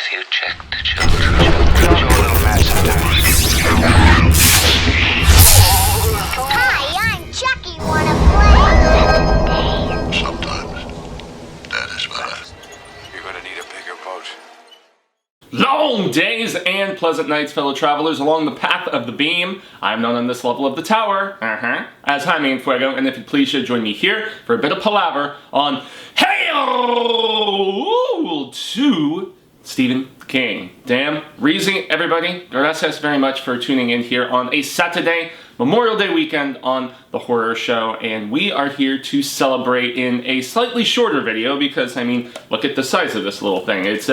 Have you checked the children? Your little master. Hi, I'm Chucky. Wanna play? Sometimes that is better. You're gonna need a bigger boat. Long days and pleasant nights, fellow travelers, along the path of the beam. I'm known on this level of the tower, as Jaime and Fuego, and if you please should join me here for a bit of palaver on Hail to Stephen King. Damn, Reezy, everybody, gracias very much for tuning in here on a Saturday, Memorial Day weekend on The Horror Show, and we are here to celebrate in a slightly shorter video because, I mean, look at the size of this little thing. It's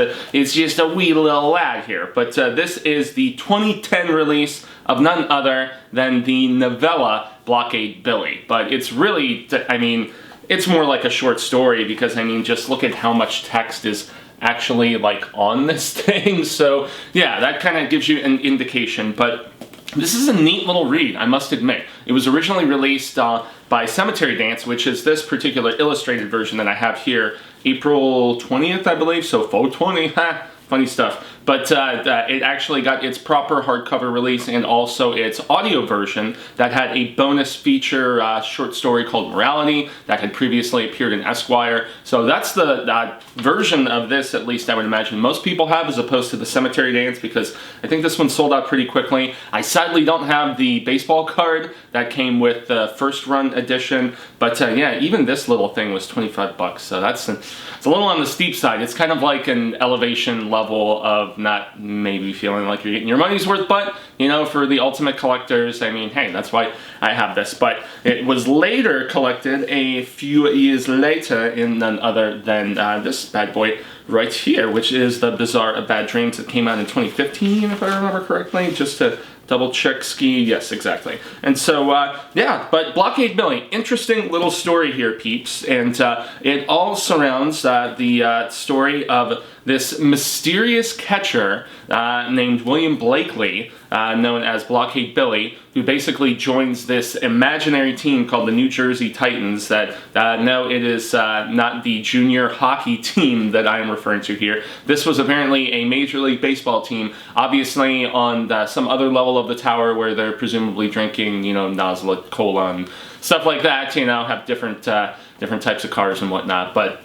just a wee little lad here, but this is the 2010 release of none other than the novella Blockade Billy, but it's really, I mean, it's more like a short story because, I mean, just look at how much text is actually, like, on this thing, so, yeah, that kind of gives you an indication, but this is a neat little read, I must admit. It was originally released by Cemetery Dance, which is this particular illustrated version that I have here, April 20th, I believe, so 420, ha, funny stuff. But it actually got its proper hardcover release and also its audio version that had a bonus feature short story called Morality that had previously appeared in Esquire. So that's the version of this, at least I would imagine, most people have as opposed to the Cemetery Dance because I think this one sold out pretty quickly. I sadly don't have the baseball card that came with the first run edition, but yeah, even this little thing was 25 bucks, so it's a little on the steep side. It's kind of like an elevation level of not maybe feeling like you're getting your money's worth, but, you know, for the ultimate collectors, I mean, hey, that's why I have this. But it was later collected a few years later in none other than this bad boy right here, which is The Bizarre of Bad Dreams that came out in 2015, if I remember correctly, just to double check ski. Yes, exactly. And so, yeah, but Blockade Billy, interesting little story here, peeps. And it all surrounds the story of this mysterious catcher named William Blakely, known as Blockade Billy, who basically joins this imaginary team called the New Jersey Titans that, no, it is not the junior hockey team that I am referring to here. This was apparently a Major League Baseball team, obviously on some other level of the tower where they're presumably drinking, you know, Nozzle Cola and stuff like that, you know, have different types of cars and whatnot, but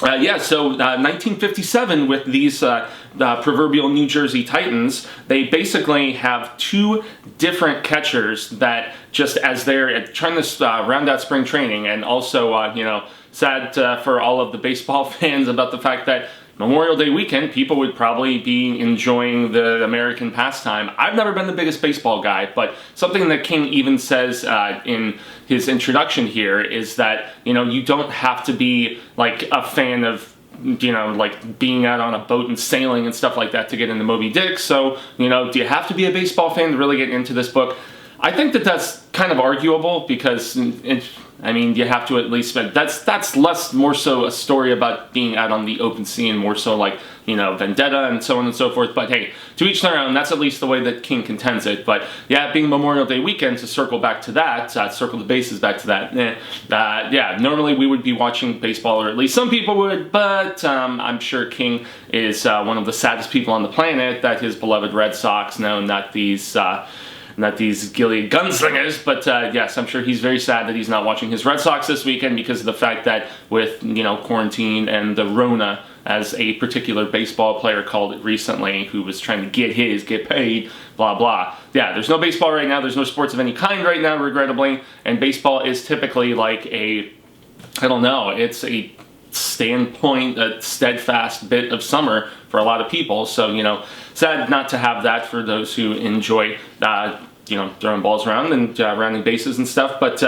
yeah, so 1957 with these proverbial New Jersey Titans, they basically have two different catchers that just as they're trying to round out spring training, and also, you know, sad for all of the baseball fans about the fact that Memorial Day weekend, people would probably be enjoying the American pastime. I've never been the biggest baseball guy, but something that King even says in his introduction here is that, you know, you don't have to be like a fan of, you know, like being out on a boat and sailing and stuff like that to get into Moby Dick. So, you know, do you have to be a baseball fan to really get into this book? I think that that's kind of arguable because I mean, you have to at least spend, that's less, more so a story about being out on the open sea and more so like, you know, vendetta and so on and so forth, but hey, to each their own, that's at least the way that King contends it, but yeah, being Memorial Day weekend, to circle back to that, circle the bases back to that, yeah, normally we would be watching baseball, or at least some people would, but I'm sure King is one of the saddest people on the planet that his beloved Red Sox, no, not these Gilead gunslingers, but yes, I'm sure he's very sad that he's not watching his Red Sox this weekend because of the fact that with, you know, quarantine and the Rona, as a particular baseball player called it recently, who was trying to get paid, blah, blah. Yeah, there's no baseball right now, there's no sports of any kind right now, regrettably, and baseball is typically like a, I don't know, it's a standpoint, a steadfast bit of summer for a lot of people, so, you know, sad not to have that for those who enjoy, you know, throwing balls around and rounding bases and stuff, but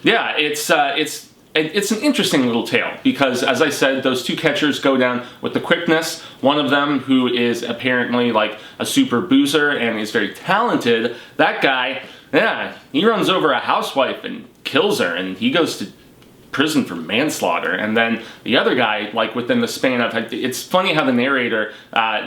yeah, it's an interesting little tale because, as I said, those two catchers go down with the quickness. One of them, who is apparently like a super boozer and is very talented, that guy, yeah, he runs over a housewife and kills her, and he goes to prison for manslaughter. And then the other guy, like within the span of, it's funny how the narrator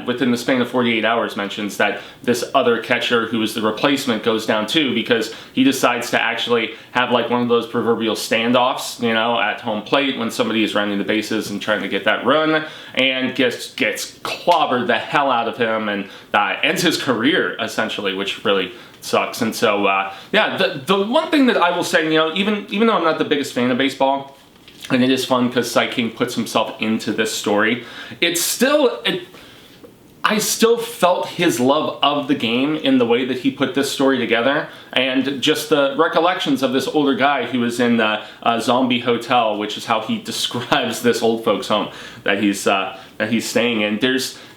within the span of 48 hours mentions that this other catcher who is the replacement goes down too, because he decides to actually have like one of those proverbial standoffs, you know, at home plate when somebody is running the bases and trying to get that run, and gets clobbered the hell out of him and ends his career essentially, which really sucks. And so yeah, the one thing that I will say, you know, even though I'm not the biggest fan of baseball, and it is fun because Sai King puts himself into this story, I still felt his love of the game in the way that he put this story together, and just the recollections of this older guy who was in a zombie hotel, which is how he describes this old folks home that he's staying in.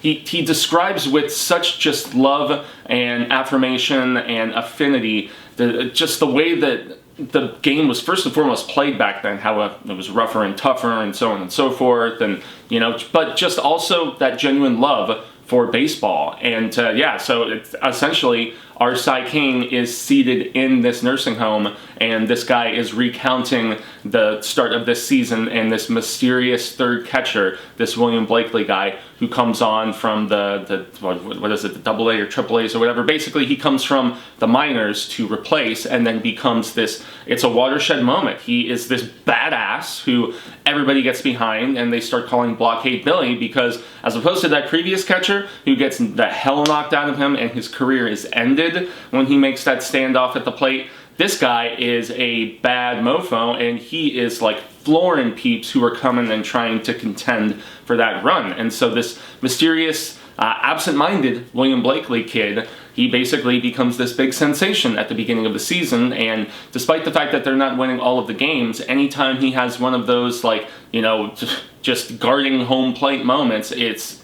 He describes with such just love and affirmation and affinity just the way that the game was first and foremost played back then, how it was rougher and tougher and so on and so forth, and you know, but just also that genuine love for baseball. And yeah, so it's essentially our Sai King is seated in this nursing home, and this guy is recounting the start of this season and this mysterious third catcher, this William Blakely guy, who comes on from what is it, the AA or AAAs or whatever. Basically, he comes from the minors to replace, and then becomes this, it's a watershed moment. He is this badass who everybody gets behind, and they start calling Blockade Billy, because as opposed to that previous catcher who gets the hell knocked out of him and his career is ended when he makes that standoff at the plate, this guy is a bad mofo, and he is like flooring peeps who are coming and trying to contend for that run. And so this mysterious, absent-minded William Blakely kid, he basically becomes this big sensation at the beginning of the season, and despite the fact that they're not winning all of the games, anytime he has one of those, like, you know, just guarding home plate moments, it's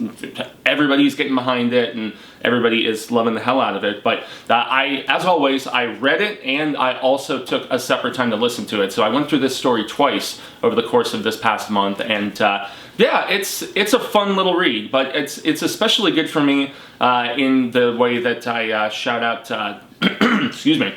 everybody's getting behind it and everybody is loving the hell out of it. But as always, I read it, and I also took a separate time to listen to it. So I went through this story twice over the course of this past month, and yeah, it's a fun little read, but it's especially good for me in the way that I shout out excuse me,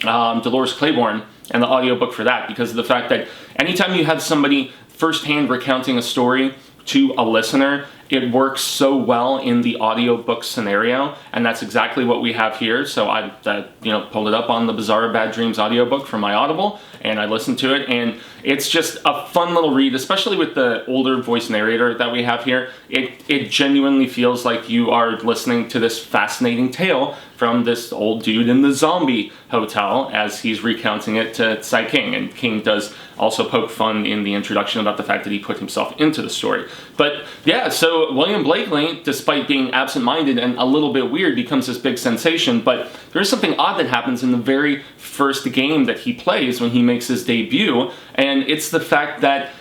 Dolores Claiborne and the audiobook for that, because of the fact that anytime you have somebody firsthand recounting a story to a listener, it works so well in the audiobook scenario, and that's exactly what we have here. So I you know, pulled it up on the Bizarre Bad Dreams audiobook from my Audible, and I listened to it, and it's just a fun little read, especially with the older voice narrator that we have here. It genuinely feels like you are listening to this fascinating tale from this old dude in the zombie hotel as he's recounting it to Sai King. And King does also poke fun in the introduction about the fact that he put himself into the story. But yeah, so William Blakely, despite being absent-minded and a little bit weird, becomes this big sensation. But there is something odd that happens in the very first game that he plays when he makes his debut, and it's the fact that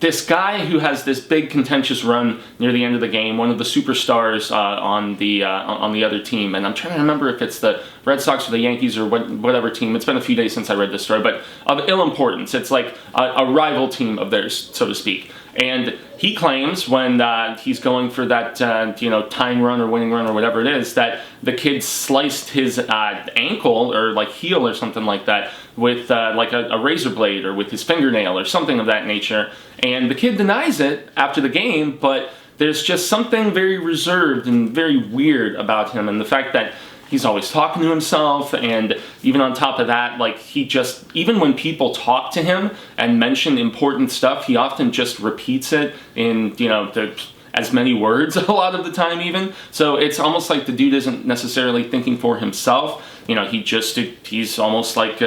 this guy who has this big contentious run near the end of the game, one of the superstars on the other team, and I'm trying to remember if it's the Red Sox or the Yankees or whatever team. It's been a few days since I read this story, but of ill importance. It's like a rival team of theirs, so to speak. And he claims when he's going for that you know, tying run or winning run or whatever it is, that the kid sliced his ankle or like heel or something like that with like a razor blade or with his fingernail or something of that nature. And the kid denies it after the game, but there's just something very reserved and very weird about him, and the fact that he's always talking to himself, and even on top of that, like, he just, even when people talk to him and mention important stuff, he often just repeats it in, you know, as many words a lot of the time even. So it's almost like the dude isn't necessarily thinking for himself. You know, he's almost like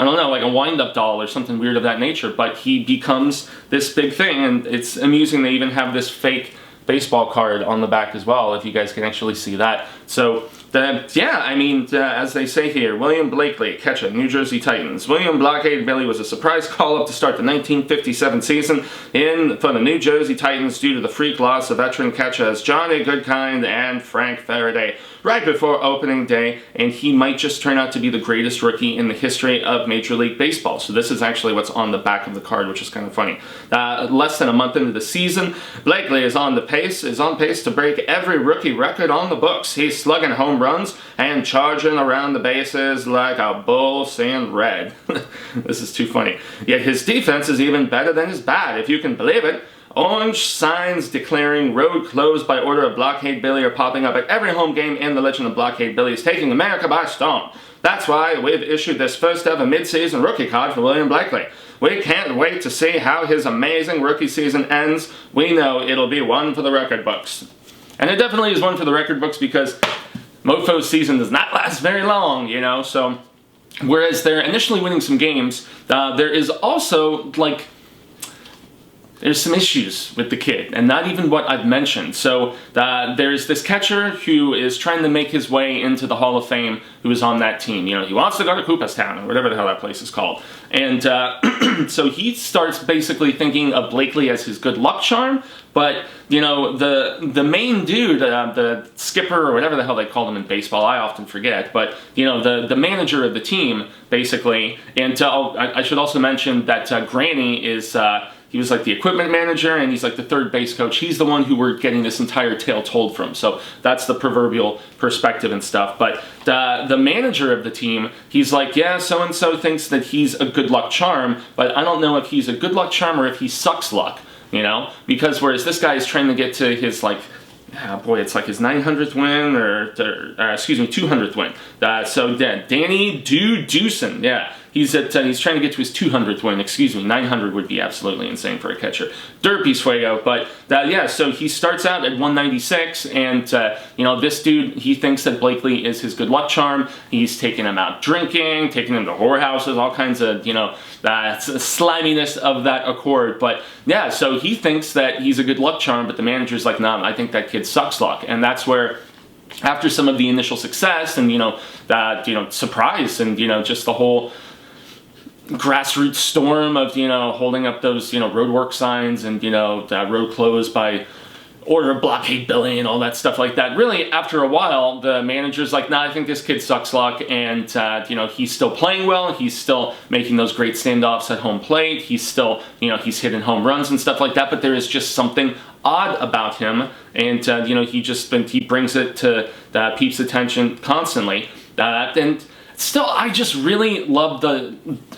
I don't know, like a wind-up doll or something weird of that nature, but he becomes this big thing, and it's amusing they even have this fake baseball card on the back as well, if you guys can actually see that. So, yeah, I mean, as they say here, William Blakely, catcher, New Jersey Titans. William Blockade Billy was a surprise call-up to start the 1957 season for the New Jersey Titans due to the freak loss of veteran catchers Johnny Goodkind and Frank Faraday right before opening day, and he might just turn out to be the greatest rookie in the history of Major League Baseball. So this is actually what's on the back of the card, which is kind of funny. Less than a month into the season, Blakely is on pace to break every rookie record on the books. He's slugging home home runs and charging around the bases like a bull seeing red. This is too funny. Yet his defense is even better than his bat, if you can believe it. Orange signs declaring road closed by order of Blockade Billy are popping up at every home game, and the legend of Blockade Billy is taking America by storm. That's why we've issued this first ever mid-season rookie card for William Blakely. We can't wait to see how his amazing rookie season ends. We know it'll be one for the record books. And it definitely is one for the record books because Mofo's season does not last very long, you know, so whereas they're initially winning some games, there is also, like, there's some issues with the kid, and not even what I've mentioned. So there's this catcher who is trying to make his way into the Hall of Fame who is on that team. You know, he wants to go to Cooperstown, or whatever the hell that place is called. And so he starts basically thinking of Blakely as his good luck charm, but, you know, the main dude, the skipper, or whatever the hell they call him in baseball, I often forget, but, you know, the manager of the team, basically, and I should also mention that Granny is... he was like the equipment manager, and he's like the third base coach. He's the one who we're getting this entire tale told from. So that's the proverbial perspective and stuff. But the manager of the team, he's like, yeah, so-and-so thinks that he's a good luck charm, but I don't know if he's a good luck charm or if he sucks luck, you know? Because whereas this guy is trying to get to his, like, it's like his 900th win, or 200th win. So Danny Dewson, yeah. He's trying to get to his 200th win, 900 would be absolutely insane for a catcher. Derpy's Fuego, but yeah, so he starts out at 196, and you know, this dude, he thinks that Blakely is his good luck charm. He's taking him out drinking, taking him to whorehouses, all kinds of, you know, sliminess of that accord. But yeah, so he thinks that he's a good luck charm, but the manager's like, nah, I think that kid sucks luck. And that's where, after some of the initial success and, you know, surprise and, you know, just the whole grassroots storm of, you know, holding up those, you know, roadwork signs and, you know, road closed by order of Blockade Billy and all that stuff like that. Really, after a while, the manager's like, nah, I think this kid sucks luck, and, you know, he's still playing well, he's still making those great standoffs at home plate, he's still, you know, he's hitting home runs and stuff like that, but there is just something odd about him, and, you know, he brings it to Peep's attention constantly, and still, I just really love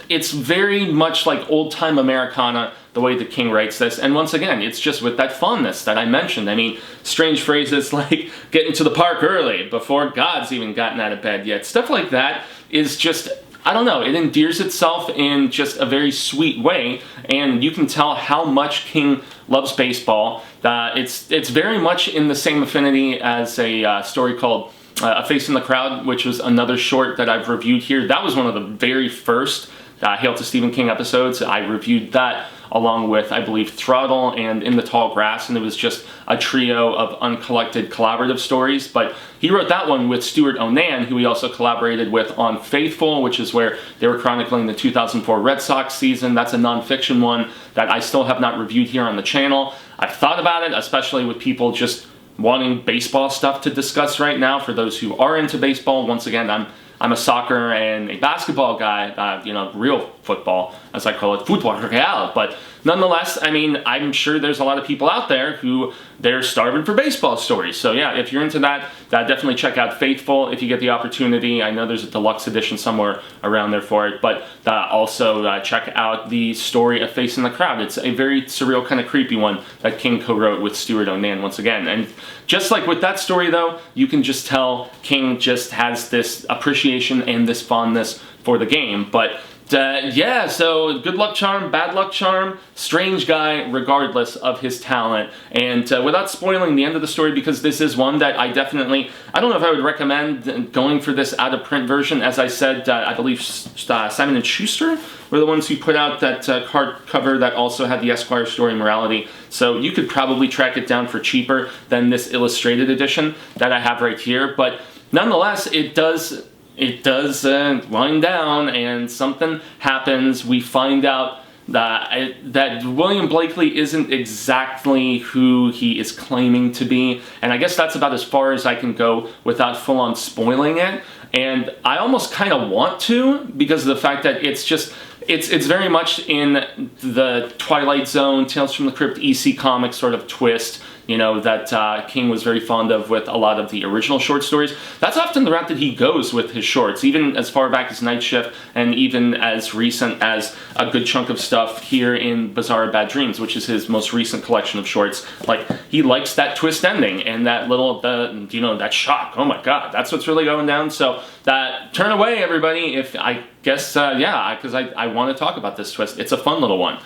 it's very much like old-time Americana, the way that King writes this, and once again, it's just with that fondness that I mentioned. I mean, strange phrases like getting to the park early before God's even gotten out of bed yet. Stuff like that is just, I don't know, it endears itself in just a very sweet way, and you can tell how much King loves baseball. It's very much in the same affinity as a story called A Face in the Crowd, which was another short that I've reviewed here. That was one of the very first Hail to Stephen King episodes. I reviewed that along with, I believe, Throttle and In the Tall Grass, and it was just a trio of uncollected collaborative stories. But he wrote that one with Stuart Onan, who he also collaborated with on Faithful, which is where they were chronicling the 2004 Red Sox season. That's a nonfiction one that I still have not reviewed here on the channel. I've thought about it, especially with people just wanting baseball stuff to discuss right now. For those who are into baseball, once again, I'm a soccer and a basketball guy, you know, real football, as I call it, football real. But nonetheless, I mean, I'm sure there's a lot of people out there who they're starving for baseball stories. So yeah, if you're into that, definitely check out Faithful if you get the opportunity. I know there's a deluxe edition somewhere around there for it, but also check out the story of Face in the Crowd. It's a very surreal, kind of creepy one that King co-wrote with Stuart Onan once again. And just like with that story though, you can just tell King just has this appreciation and this fondness for the game. But yeah, so good luck charm, bad luck charm, strange guy regardless of his talent. And without spoiling the end of the story, because this is one that I don't know if I would recommend going for this out of print version. As I said, I believe Simon & Schuster were the ones who put out that hardcover that also had the Esquire story Morality. So you could probably track it down for cheaper than this illustrated edition that I have right here. But nonetheless, it does wind down, and something happens. We find out that William Blakely isn't exactly who he is claiming to be, and I guess that's about as far as I can go without full-on spoiling it. And I almost kind of want to, because of the fact that it's very much in the Twilight Zone, Tales from the Crypt EC Comics sort of twist. that King was very fond of with a lot of the original short stories. That's often the route that he goes with his shorts, even as far back as Night Shift, and even as recent as a good chunk of stuff here in Bizarre Bad Dreams, which is his most recent collection of shorts. Like, he likes that twist ending and that little, that shock. Oh my god, that's what's really going down. So that turn away, everybody, if I guess, because I want to talk about this twist. It's a fun little one.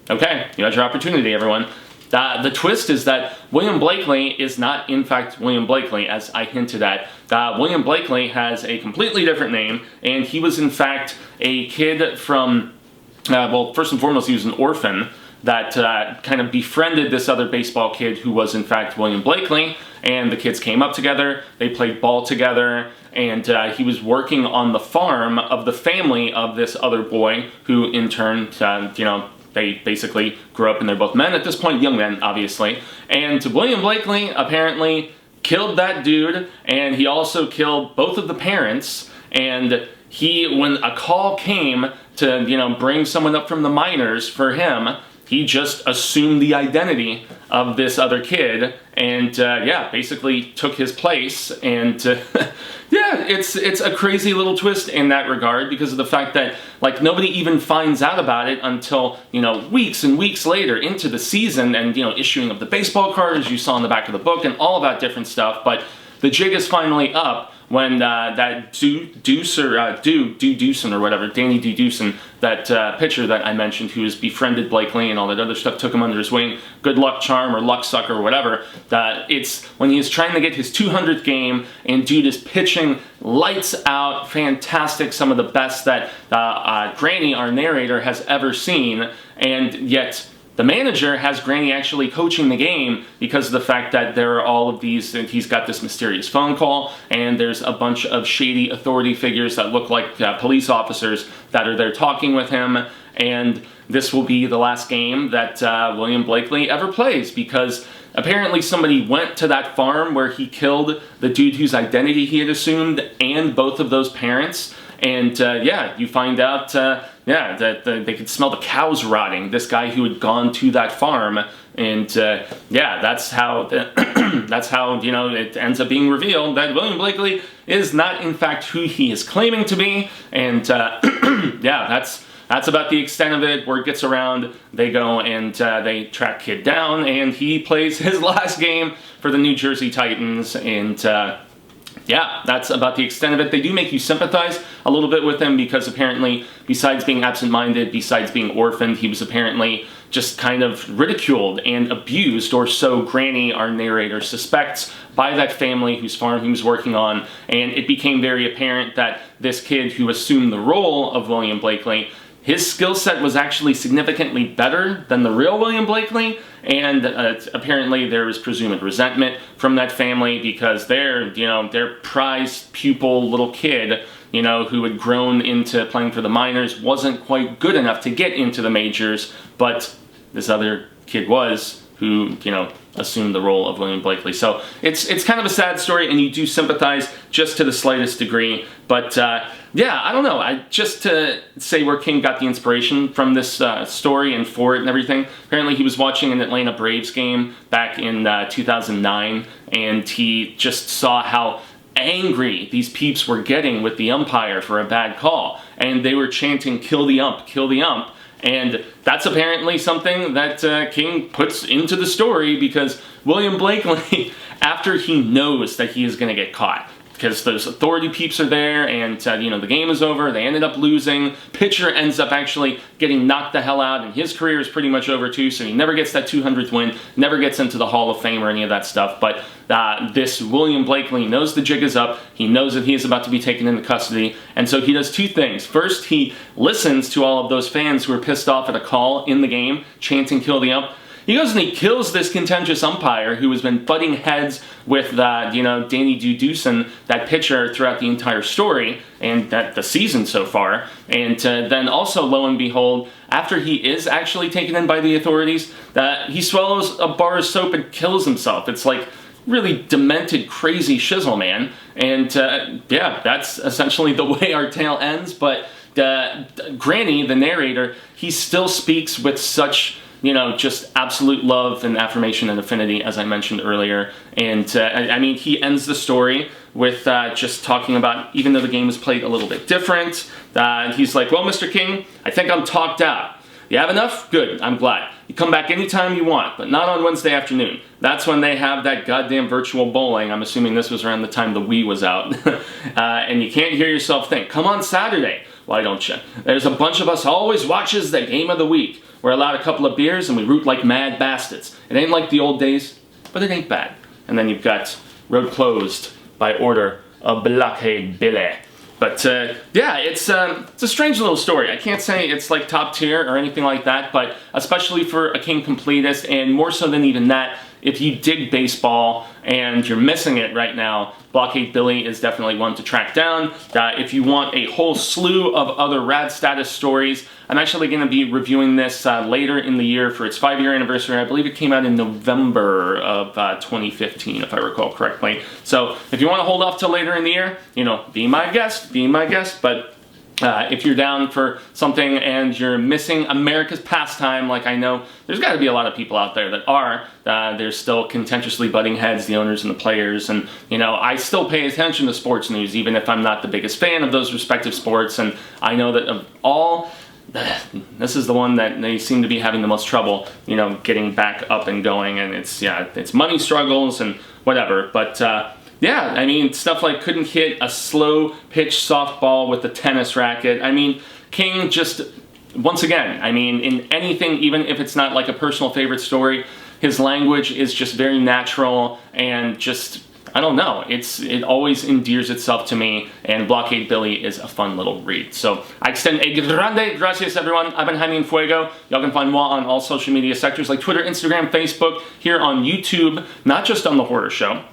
Okay, you had your opportunity, everyone. The twist is that William Blakely is not, in fact, William Blakely, as I hinted at. William Blakely has a completely different name, and he was, in fact, a kid from, first and foremost, he was an orphan that kind of befriended this other baseball kid who was, in fact, William Blakely, and the kids came up together, they played ball together, and he was working on the farm of the family of this other boy, who, in turn, they basically grew up and they're both men at this point, young men, obviously. And William Blakely apparently killed that dude, and he also killed both of the parents. And when a call came to, bring someone up from the minors for him, he just assumed the identity of this other kid and, basically took his place. And, it's a crazy little twist in that regard because of the fact that, like, nobody even finds out about it until, weeks and weeks later into the season and, issuing of the baseball cards you saw in the back of the book and all that different stuff. But the jig is finally up when that Dewson or whatever, Danny Dewson, that pitcher that I mentioned who has befriended Blakely and all that other stuff, took him under his wing, good luck charm or luck sucker or whatever, it's when he's trying to get his 200th game and dude is pitching lights out, fantastic, some of the best that Granny, our narrator, has ever seen, and yet the manager has Granny actually coaching the game because of the fact that there are all of these, and he's got this mysterious phone call, and there's a bunch of shady authority figures that look like police officers that are there talking with him, and this will be the last game that William Blakely ever plays because apparently somebody went to that farm where he killed the dude whose identity he had assumed and both of those parents. And you find out, that they could smell the cows rotting. This guy who had gone to that farm, and that's how it ends up being revealed that William Blakely is not in fact who he is claiming to be. And that's about the extent of it. Word gets around, they go and they track Kid down, and he plays his last game for the New Jersey Titans, and that's about the extent of it. They do make you sympathize a little bit with him because apparently, besides being absent-minded, besides being orphaned, he was apparently just kind of ridiculed and abused, or so Granny, our narrator, suspects, by that family whose farm he was working on. And it became very apparent that this kid who assumed the role of William Blakely, his skill set was actually significantly better than the real William Blakely, and apparently there was presumed resentment from that family because their prized pupil little kid, who had grown into playing for the minors, wasn't quite good enough to get into the majors, but this other kid was, who, assumed the role of William Blakely. So it's kind of a sad story, and you do sympathize just to the slightest degree, but I don't know. Just to say where King got the inspiration from this story and for it and everything, apparently he was watching an Atlanta Braves game back in 2009, and he just saw how angry these peeps were getting with the umpire for a bad call, and they were chanting, "Kill the ump, kill the ump." And that's apparently something that King puts into the story because William Blakely, after he knows that he is going to get caught, because those authority peeps are there, and the game is over, they ended up losing, pitcher ends up actually getting knocked the hell out, and his career is pretty much over too, so he never gets that 200th win, never gets into the Hall of Fame or any of that stuff, but this William Blakely knows the jig is up, he knows that he is about to be taken into custody, and so he does two things. First, he listens to all of those fans who are pissed off at a call in the game, chanting "Kill the ump." He goes and he kills this contentious umpire who has been butting heads with, Danny Dewson, that pitcher, throughout the entire story and the season so far. And then also, lo and behold, after he is actually taken in by the authorities, he swallows a bar of soap and kills himself. It's like really demented, crazy shizzle, man. And that's essentially the way our tale ends. But Granny, the narrator, he still speaks with such you know, just absolute love and affirmation and affinity, as I mentioned earlier. And I mean, he ends the story with just talking about, even though the game is played a little bit different, he's like, well, Mr. King, I think I'm talked out. You have enough? Good, I'm glad. You come back anytime you want, but not on Wednesday afternoon. That's when they have that goddamn virtual bowling. I'm assuming this was around the time the Wii was out. And you can't hear yourself think, come on Saturday. Why don't you? There's a bunch of us always watches the game of the week. We're allowed a couple of beers and we root like mad bastards. It ain't like the old days, but it ain't bad. And then you've got road closed by order of Blockade Billy. But yeah, it's a strange little story. I can't say it's like top tier or anything like that, but especially for a King completist, and more so than even that, if you dig baseball and you're missing it right now, Blockade Billy is definitely one to track down. If you want a whole slew of other rad status stories, I'm actually going to be reviewing this later in the year for its 5-year anniversary. I believe it came out in November of 2015, if I recall correctly. So if you want to hold off till later in the year, you know, be my guest, but if you're down for something and you're missing America's pastime, like I know there's got to be a lot of people out there that are, there's still contentiously butting heads, the owners and the players, and you know, I still pay attention to sports news even if I'm not the biggest fan of those respective sports, and I know that of all, this is the one that they seem to be having the most trouble, you know, getting back up and going, and it's money struggles and whatever, but yeah, I mean, stuff like couldn't hit a slow pitch softball with a tennis racket. I mean, King just, once again, I mean, in anything, even if it's not like a personal favorite story, his language is just very natural and just, I don't know, it always endears itself to me, and Blockade Billy is a fun little read. So I extend a grande gracias, everyone. I've been Jaime and Fuego. Y'all can find moi on all social media sectors like Twitter, Instagram, Facebook, here on YouTube, not just on The Horror Show.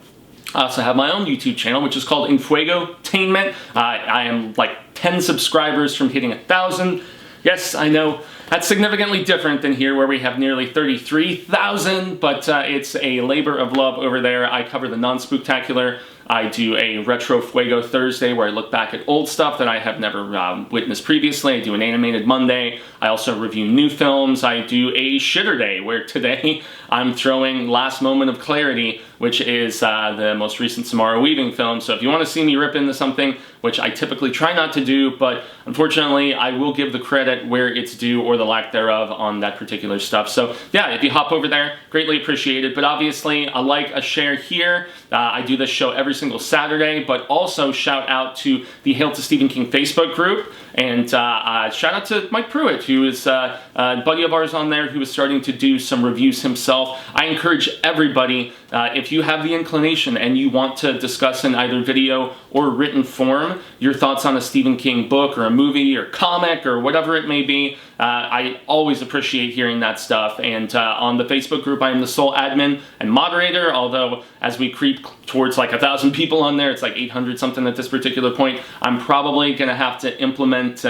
I also have my own YouTube channel, which is called Fuego-tainment. I am like 10 subscribers from hitting 1,000. Yes, I know that's significantly different than here where we have nearly 33,000, but it's a labor of love over there. I cover the non-spooktacular. I do a Retro Fuego Thursday where I look back at old stuff that I have never witnessed previously. I do an Animated Monday. I also review new films. I do a Shitter Day where today I'm throwing Last Moment of Clarity, which is the most recent Samara Weaving film. So if you want to see me rip into something, which I typically try not to do, but unfortunately I will give the credit where it's due or the lack thereof on that particular stuff. So yeah, if you hop over there, greatly appreciated. But obviously a like, a share here. I do this show every single Saturday, but also shout out to the Hail to Stephen King Facebook group, and shout out to Mike Pruitt, who is a buddy of ours on there who is starting to do some reviews himself. I encourage everybody, if you have the inclination and you want to discuss in either video or written form your thoughts on a Stephen King book or a movie or comic or whatever it may be, I always appreciate hearing that stuff. And on the Facebook group, I am the sole admin and moderator, although as we creep towards like 1,000 people on there, it's like 800 something at this particular point. I'm probably going to have to implement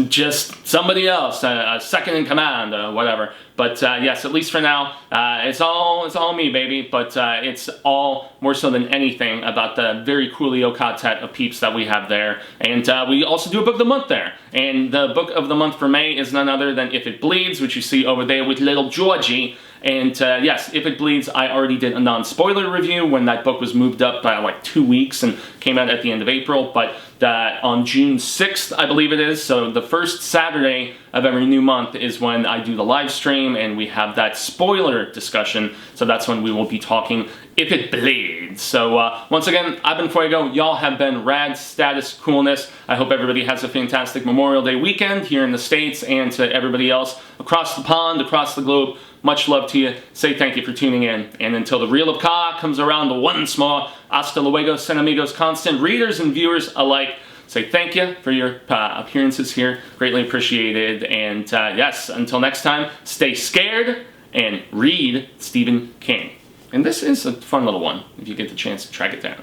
just somebody else, a second in command, whatever. But yes, at least for now, it's all me, baby. But it's all more so than anything about the very coolio Ka-Tet of peeps that we have there. And we also do a book of the month there. And the book of the month for May is none other than If It Bleeds, which you see over there with little Georgie. And yes, If It Bleeds, I already did a non-spoiler review when that book was moved up by like 2 weeks and came out at the end of April. But on June 6th, I believe it is, so the first Saturday of every new month is when I do the live stream and we have that spoiler discussion. So that's when we will be talking If It Bleeds. So once again, I've been Fuego. Y'all have been rad status coolness. I hope everybody has a fantastic Memorial Day weekend here in the States, and to everybody else across the pond, across the globe. Much love to you. Say thank you for tuning in. And until the Reel of Ka comes around once more, hasta luego, sen amigos, constant readers and viewers alike. Say thank you for your appearances here. Greatly appreciated. And yes, until next time, stay scared and read Stephen King. And this is a fun little one if you get the chance to track it down.